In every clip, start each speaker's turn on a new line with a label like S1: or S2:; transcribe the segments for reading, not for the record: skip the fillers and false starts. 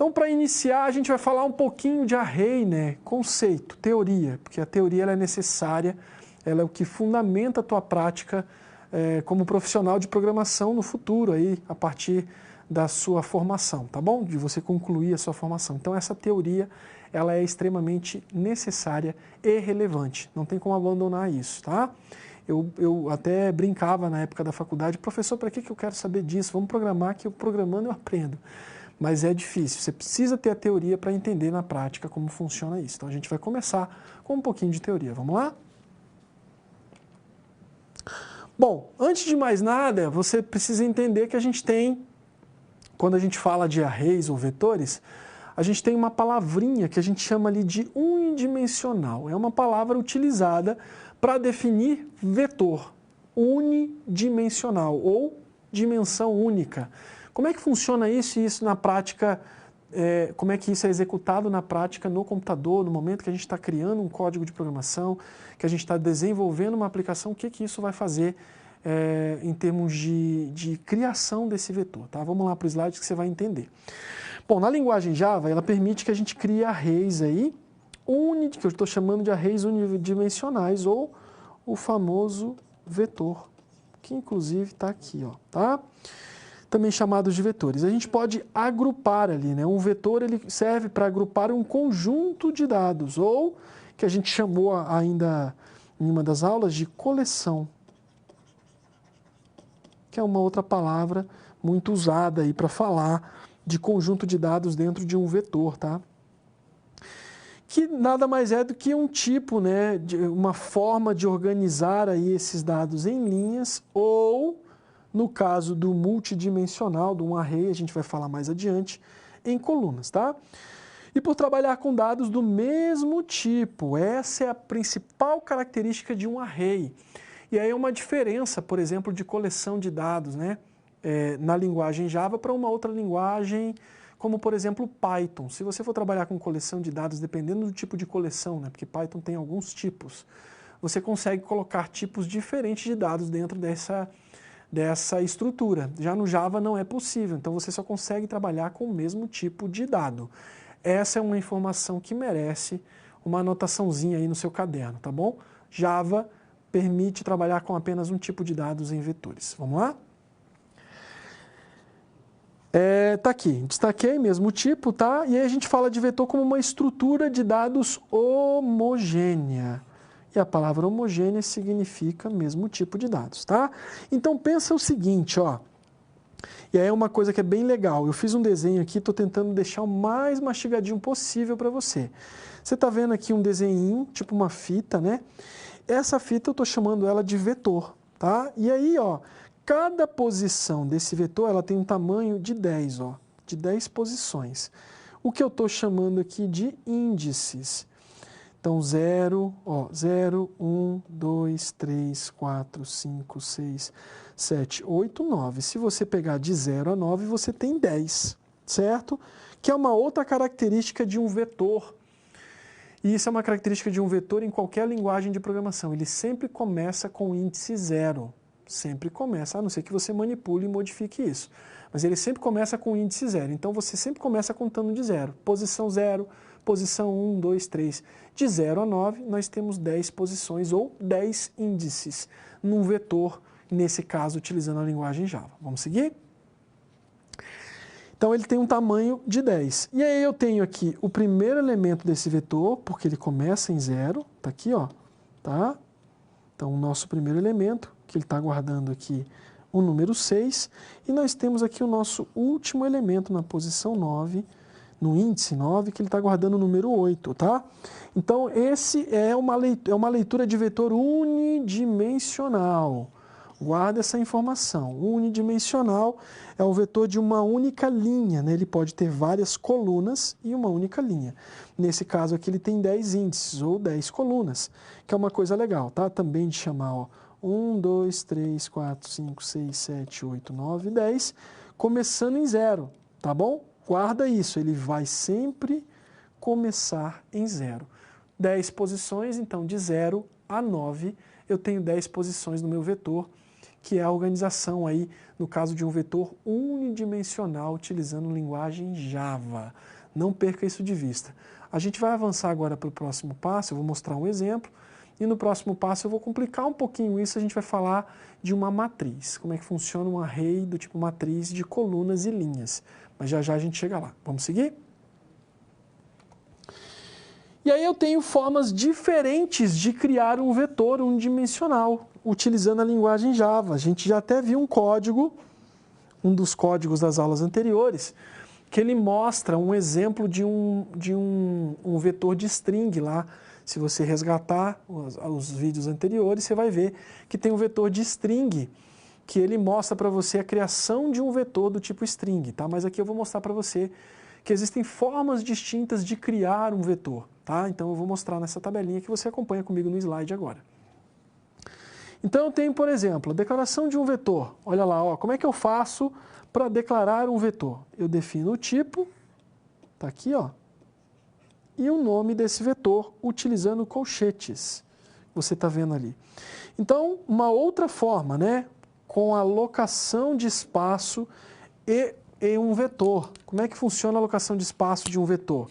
S1: Então, para iniciar, a gente vai falar um pouquinho de array, né? Conceito, teoria, porque a teoria ela é necessária, ela é o que fundamenta a tua prática como profissional de programação no futuro, aí, a partir da sua formação, tá bom? De você concluir a sua formação. Então, essa teoria ela é extremamente necessária e relevante, não tem como abandonar isso, tá? Eu até brincava na época da faculdade, professor, para que eu quero saber disso? Vamos programar, que eu programando eu aprendo. Mas é difícil, você precisa ter a teoria para entender na prática como funciona isso. Então a gente vai começar com um pouquinho de teoria, vamos lá? Bom, antes de mais nada, você precisa entender que a gente tem, quando a gente fala de arrays ou vetores, a gente tem uma palavrinha que a gente chama ali de unidimensional. É uma palavra utilizada para definir vetor unidimensional ou dimensão única. Como é que funciona isso e isso na prática, como é que isso é executado na prática no computador, no momento que a gente está criando um código de programação, que a gente está desenvolvendo uma aplicação, o que isso vai fazer em termos de criação desse vetor, tá? Vamos lá para o slide que você vai entender. Bom, na linguagem Java, ela permite que a gente crie arrays aí, que eu estou chamando de arrays unidimensionais, ou o famoso vetor, que inclusive está aqui, ó, tá? Também chamados de vetores. A gente pode agrupar ali, né? Um vetor ele serve para agrupar um conjunto de dados, ou que a gente chamou ainda em uma das aulas de coleção, que é uma outra palavra muito usada aí para falar de conjunto de dados dentro de um vetor, tá? Que nada mais é do que um tipo, né, de uma forma de organizar aí esses dados em linhas, ou, no caso do multidimensional, de um array, a gente vai falar mais adiante, em colunas, tá? E por trabalhar com dados do mesmo tipo, essa é a principal característica de um array. E aí é uma diferença, por exemplo, de coleção de dados, né, na linguagem Java para uma outra linguagem, como, por exemplo, Python. Se você for trabalhar com coleção de dados, dependendo do tipo de coleção, né, porque Python tem alguns tipos, você consegue colocar tipos diferentes de dados dentro dessa estrutura. Já no Java não é possível, então você só consegue trabalhar com o mesmo tipo de dado. Essa é uma informação que merece uma anotaçãozinha aí no seu caderno, tá bom? Java permite trabalhar com apenas um tipo de dados em vetores. Vamos lá? Tá aqui, destaquei mesmo tipo, tá? E aí a gente fala de vetor como uma estrutura de dados homogênea. E a palavra homogênea significa mesmo tipo de dados, tá? Então pensa o seguinte, ó. E aí é uma coisa que é bem legal. Eu fiz um desenho aqui, estou tentando deixar o mais mastigadinho possível para você. Você está vendo aqui um desenho, tipo uma fita, né? Essa fita eu estou chamando ela de vetor, tá? E aí, ó, cada posição desse vetor, ela tem um tamanho de 10, ó, de 10 posições. O que eu estou chamando aqui de índices. Então, 0, 1, 2, 3, 4, 5, 6, 7, 8, 9. Se você pegar de 0 a 9, você tem 10, certo? Que é uma outra característica de um vetor. E isso é uma característica de um vetor em qualquer linguagem de programação. Ele sempre começa com o índice 0. Sempre começa, a não ser que você manipule e modifique isso. Mas ele sempre começa com o índice 0. Então, você sempre começa contando de 0. Posição 0, posição 1, 2, 3. De 0 a 9, nós temos 10 posições ou 10 índices num vetor, nesse caso, utilizando a linguagem Java. Vamos seguir? Então, ele tem um tamanho de 10. E aí eu tenho aqui o primeiro elemento desse vetor, porque ele começa em 0, está aqui, ó, tá? Então, o nosso primeiro elemento, que ele está guardando aqui o número 6, e nós temos aqui o nosso último elemento na posição 9, no índice 9, que ele está guardando o número 8, tá? Então, esse é uma leitura de vetor unidimensional. Guarda essa informação. Unidimensional é um vetor de uma única linha, né? Ele pode ter várias colunas e uma única linha. Nesse caso aqui ele tem 10 índices ou 10 colunas, que é uma coisa legal, tá? Também de chamar, ó, 1, 2, 3, 4, 5, 6, 7, 8, 9, 10, começando em 0, tá bom? Guarda isso, ele vai sempre começar em 0. 10 posições, então de 0 a 9, eu tenho 10 posições no meu vetor, que é a organização aí, no caso de um vetor unidimensional utilizando linguagem Java. Não perca isso de vista. A gente vai avançar agora para o próximo passo, eu vou mostrar um exemplo, e no próximo passo eu vou complicar um pouquinho isso, a gente vai falar de uma matriz, como é que funciona um array do tipo matriz de colunas e linhas. Mas já já a gente chega lá. Vamos seguir? E aí eu tenho formas diferentes de criar um vetor unidimensional, utilizando a linguagem Java. A gente já até viu um código, um dos códigos das aulas anteriores, que ele mostra um exemplo de um vetor de string lá. Se você resgatar os vídeos anteriores, você vai ver que tem um vetor de string, que ele mostra para você a criação de um vetor do tipo string, tá? Mas aqui eu vou mostrar para você que existem formas distintas de criar um vetor, tá? Então eu vou mostrar nessa tabelinha que você acompanha comigo no slide agora. Então eu tenho, por exemplo, a declaração de um vetor. Olha lá, ó, como é que eu faço para declarar um vetor? Eu defino o tipo, tá aqui, ó, e o nome desse vetor utilizando colchetes. Você está vendo ali. Então, uma outra forma, né, com a alocação de espaço e um vetor. Como é que funciona a alocação de espaço de um vetor?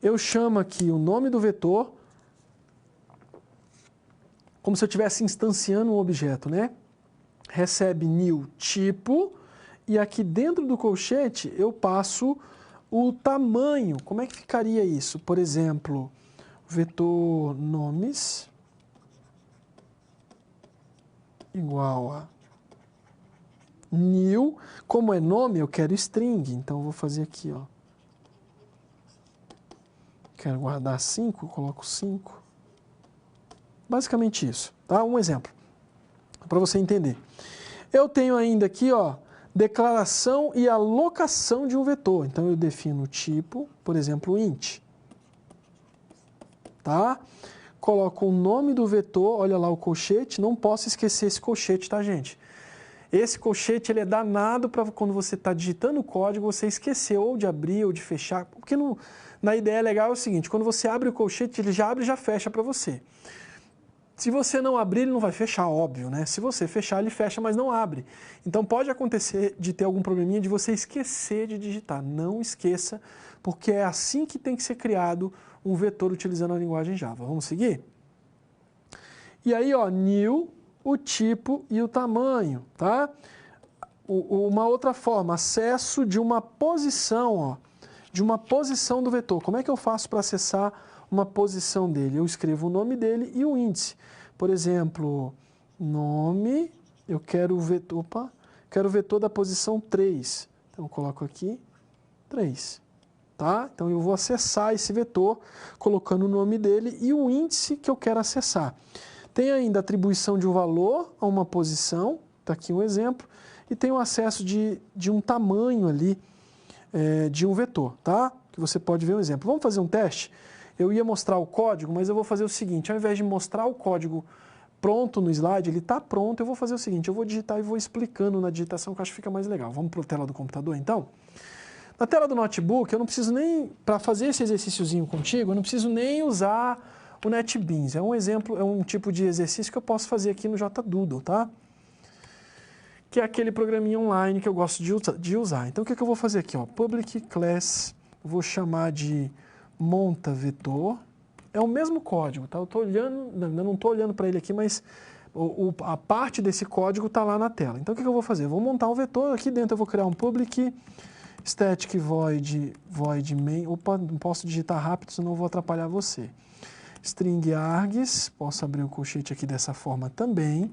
S1: Eu chamo aqui o nome do vetor, como se eu estivesse instanciando um objeto, né? Recebe new tipo, e aqui dentro do colchete eu passo o tamanho. Como é que ficaria isso? Por exemplo, vetor nomes igual a new. Como é nome, eu quero string, então eu vou fazer aqui, ó. Quero guardar 5, coloco 5. Basicamente isso, tá? Um exemplo, para você entender. Eu tenho ainda aqui, ó, declaração e alocação de um vetor. Então eu defino o tipo, por exemplo, int. Tá? Coloco o nome do vetor, olha lá o colchete, não posso esquecer esse colchete, tá, gente? Esse colchete ele é danado para quando você está digitando o código, você esquecer ou de abrir ou de fechar, porque na ideia legal é o seguinte, quando você abre o colchete, ele já abre e já fecha para você. Se você não abrir, ele não vai fechar, óbvio, né? Se você fechar, ele fecha, mas não abre. Então pode acontecer de ter algum probleminha de você esquecer de digitar. Não esqueça, porque é assim que tem que ser criado um vetor utilizando a linguagem Java. Vamos seguir? E aí, ó, new, o tipo e o tamanho, tá? Uma outra forma, acesso de uma posição, ó, de uma posição do vetor. Como é que eu faço para acessar uma posição dele? Eu escrevo o nome dele e o índice. Por exemplo, nome, eu quero o vetor, quero o vetor da posição 3. Então eu coloco aqui 3. Tá? Então eu vou acessar esse vetor colocando o nome dele e o índice que eu quero acessar. Tem ainda a atribuição de um valor a uma posição, está aqui um exemplo, e tem o acesso de um tamanho ali de um vetor, tá? Que você pode ver um exemplo. Vamos fazer um teste? Eu ia mostrar o código, mas eu vou fazer o seguinte, ao invés de mostrar o código pronto no slide, ele está pronto, eu vou fazer o seguinte, eu vou digitar e vou explicando na digitação, que eu acho que fica mais legal. Vamos para a tela do computador, então? Na tela do notebook, eu não preciso nem, para fazer esse exercíciozinho contigo, eu não preciso nem usar o NetBeans. É um exemplo, é um tipo de exercício que eu posso fazer aqui no JDoodle, tá? Que é aquele programinha online que eu gosto de usar. Então, o que eu vou fazer aqui? Ó? Public class, vou chamar de monta vetor. É o mesmo código, tá? Eu estou olhando, não estou olhando para ele aqui, mas a parte desse código está lá na tela. Então, o que eu vou fazer? Eu vou montar um vetor, aqui dentro eu vou criar um public static void main. Opa, não posso digitar rápido, senão eu vou atrapalhar você. String args, posso abrir o colchete aqui dessa forma também.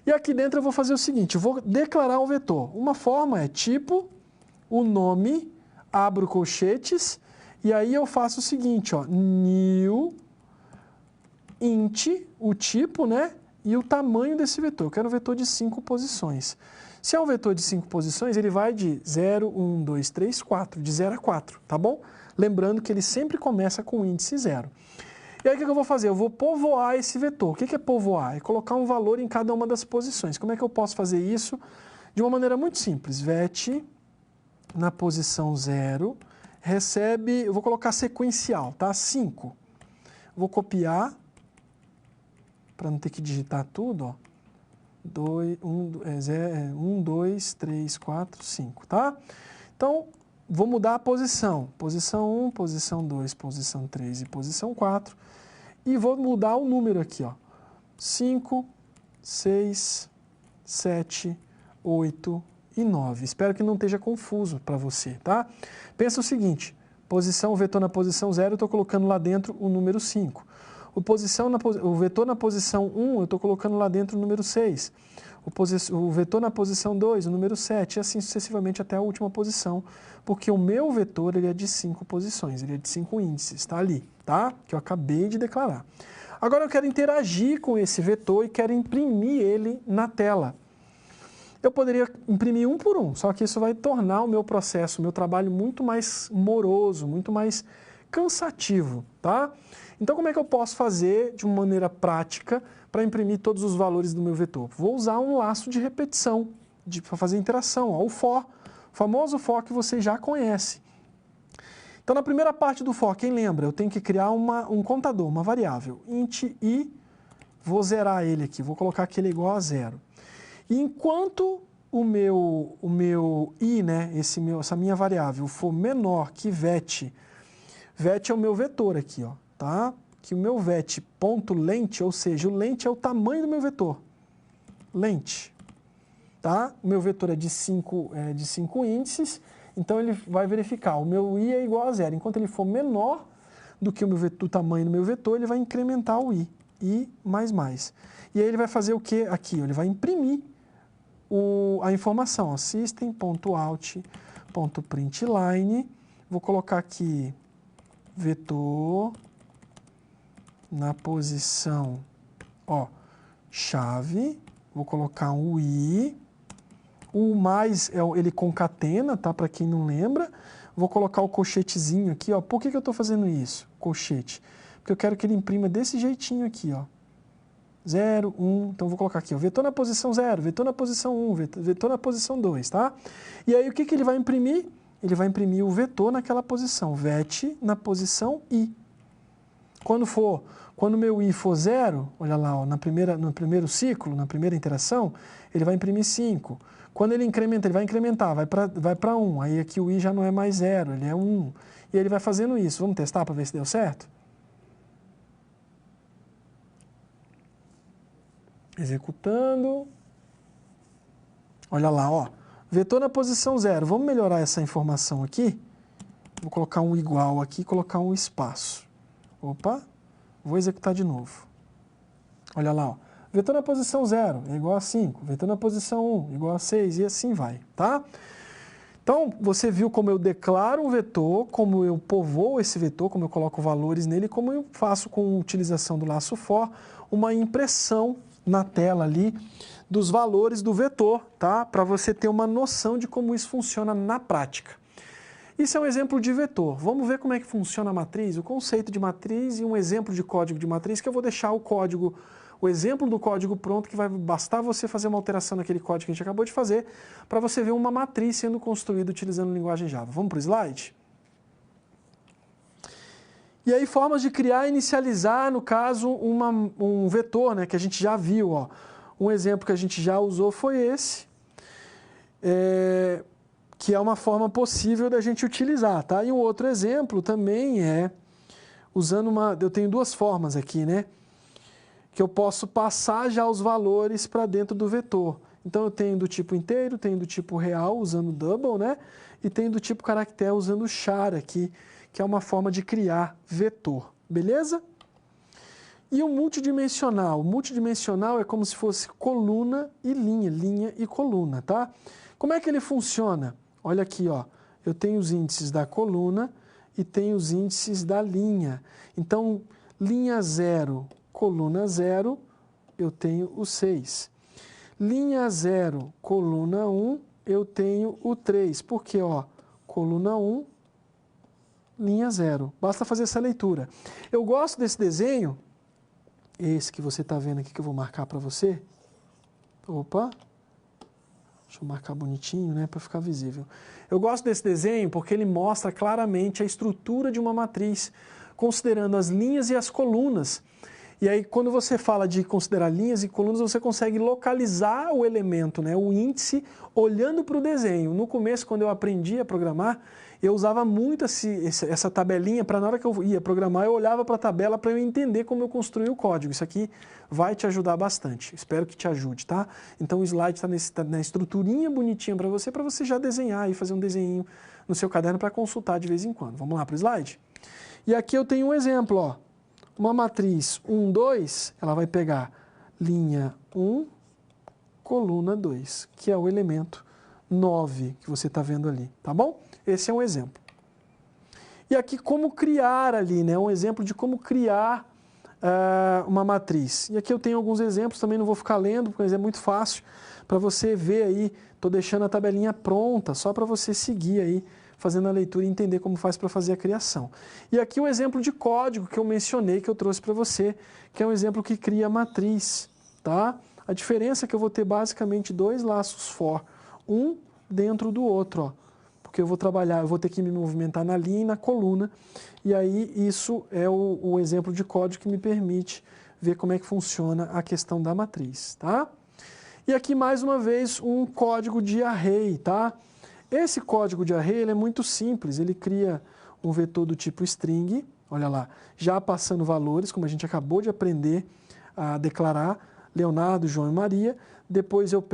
S1: E aqui dentro eu vou fazer o seguinte, eu vou declarar um vetor. Uma forma é tipo, o nome, abro colchetes, e aí eu faço o seguinte, ó, new int, o tipo, né, e o tamanho desse vetor. Eu quero um vetor de 5 posições. Se é um vetor de 5 posições, ele vai de 0, 1, 2, 3, 4, de 0 a 4, tá bom? Lembrando que ele sempre começa com o índice 0. E aí o que eu vou fazer? Eu vou povoar esse vetor. O que é povoar? É colocar um valor em cada uma das posições. Como é que eu posso fazer isso? De uma maneira muito simples. Vet na posição 0 recebe, eu vou colocar sequencial, tá? 5. Vou copiar, para não ter que digitar tudo, ó. 1, 2, 3, 4, 5, tá? Então, vou mudar a posição. Posição 1, posição 2, posição 3 e posição 4. E vou mudar o número aqui, ó. 5, 6, 7, 8 e 9. Espero que não esteja confuso para você, tá? Pensa o seguinte, o vetor na posição 0, eu estou colocando lá dentro o número 5. O vetor na posição 1, eu estou colocando lá dentro o número 6. O vetor na posição 2, o número 7, e assim sucessivamente até a última posição, porque o meu vetor ele é de 5 posições, ele é de 5 índices, está ali, tá? Que eu acabei de declarar. Agora eu quero interagir com esse vetor e quero imprimir ele na tela. Eu poderia imprimir um por um, só que isso vai tornar o meu processo, o meu trabalho muito mais moroso, muito mais cansativo, tá? Então, como é que eu posso fazer de uma maneira prática para imprimir todos os valores do meu vetor? Vou usar um laço de repetição para fazer interação, ó, o for, o famoso for que você já conhece. Então, na primeira parte do for, quem lembra? Eu tenho que criar um contador, uma variável, int i, vou zerar ele aqui, vou colocar que ele é igual a 0. E enquanto o meu i, né, essa minha variável, for menor que vet é o meu vetor aqui, ó, tá? Que o meu vet.length, ou seja, o length é o tamanho do meu vetor. Length, tá? O meu vetor é de 5 índices, então ele vai verificar, o meu i é igual a 0. Enquanto ele for menor do que o tamanho do meu vetor, ele vai incrementar o i mais. E aí ele vai fazer o que aqui? Ele vai imprimir a informação, system.out.println, vou colocar aqui vetor na posição, ó, chave, vou colocar um i, o mais, ele concatena, tá, para quem não lembra, vou colocar o colchetezinho aqui, ó, por que eu estou fazendo isso, colchete? Porque eu quero que ele imprima desse jeitinho aqui, ó, 0, 1, então vou colocar aqui, ó, vetor na posição 0, vetor na posição 1, vetor na posição 2, tá? E aí o que ele vai imprimir? Ele vai imprimir o vetor naquela posição, vet na posição i. Quando o meu i for 0, olha lá, ó, no primeiro ciclo, na primeira interação, ele vai imprimir 5. Quando ele incrementa, ele vai incrementar, vai para 1, aí aqui o i já não é mais 0, ele é 1. E ele vai fazendo isso, vamos testar para ver se deu certo? Executando. Olha lá, ó. Vetor na posição 0. Vamos melhorar essa informação aqui. Vou colocar um igual aqui e colocar um espaço. Opa. Vou executar de novo. Olha lá, ó. Vetor na posição 0 é igual a 5. Vetor na posição 1 igual a 6 e assim vai, tá? Então, você viu como eu declaro um vetor, como eu povoo esse vetor, como eu coloco valores nele, como eu faço com a utilização do laço for, uma impressão na tela ali dos valores do vetor, tá? Para você ter uma noção de como isso funciona na prática. Isso é um exemplo de vetor. Vamos ver como é que funciona a matriz, o conceito de matriz e um exemplo de código de matriz, que eu vou deixar o exemplo do código pronto, que vai bastar você fazer uma alteração naquele código que a gente acabou de fazer, para você ver uma matriz sendo construída utilizando a linguagem Java. Vamos para o slide? E aí, formas de criar e inicializar, no caso, um vetor, né, que a gente já viu. Ó. Um exemplo que a gente já usou foi esse, que é uma forma possível da gente utilizar. Tá? E um outro exemplo também é usando eu tenho duas formas aqui, né? Que eu posso passar já os valores para dentro do vetor. Então, eu tenho do tipo inteiro, tenho do tipo real, usando double, né? E tenho do tipo caractere, usando char aqui, que é uma forma de criar vetor, beleza? E o multidimensional. O multidimensional é como se fosse coluna e linha e coluna, tá? Como é que ele funciona? Olha aqui, ó. Eu tenho os índices da coluna e tenho os índices da linha. Então, linha 0, coluna 0, eu tenho o 6. Linha 0, coluna 1, eu tenho o 3. Porque, ó, coluna 1, linha 0. Basta fazer essa leitura. Eu gosto desse desenho, esse que você está vendo aqui, que eu vou marcar para você. Opa! Deixa eu marcar bonitinho, né, para ficar visível. Eu gosto desse desenho porque ele mostra claramente a estrutura de uma matriz, considerando as linhas e as colunas. E aí, quando você fala de considerar linhas e colunas, você consegue localizar o elemento, né, o índice, olhando para o desenho. No começo, quando eu aprendi a programar, eu usava muito essa tabelinha para na hora que eu ia programar, eu olhava para a tabela para eu entender como eu construía o código. Isso aqui vai te ajudar bastante. Espero que te ajude, tá? Então o slide está na estruturinha bonitinha para você já desenhar e fazer um desenho no seu caderno para consultar de vez em quando. Vamos lá para o slide? E aqui eu tenho um exemplo, ó. Uma matriz 1, 2, ela vai pegar linha 1, coluna 2, que é o elemento 9 que você está vendo ali, tá bom? Esse é um exemplo. E aqui como criar ali, né? Um exemplo de como criar uma matriz. E aqui eu tenho alguns exemplos, também não vou ficar lendo, porque é muito fácil para você ver aí. Estou deixando a tabelinha pronta, só para você seguir aí, fazendo a leitura e entender como faz para fazer a criação. E aqui um exemplo de código que eu mencionei, que eu trouxe para você, que é um exemplo que cria a matriz, tá? A diferença é que eu vou ter basicamente dois laços for, um dentro do outro, ó. Porque eu vou trabalhar, eu vou ter que me movimentar na linha e na coluna, e aí isso é o exemplo de código que me permite ver como é que funciona a questão da matriz, tá? E aqui mais uma vez um código de array, tá? Esse código de array ele é muito simples, ele cria um vetor do tipo string, olha lá, já passando valores, como a gente acabou de aprender a declarar, Leonardo, João e Maria, depois eu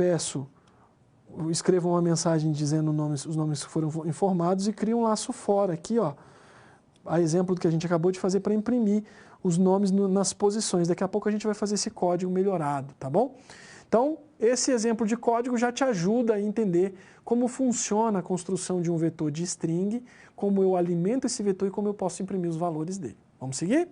S1: escrevo uma mensagem dizendo os nomes que foram informados e crio um laço for aqui, ó, a exemplo do que a gente acabou de fazer para imprimir os nomes nas posições. Daqui a pouco a gente vai fazer esse código melhorado, tá bom? Então, esse exemplo de código já te ajuda a entender como funciona a construção de um vetor de string, como eu alimento esse vetor e como eu posso imprimir os valores dele. Vamos seguir?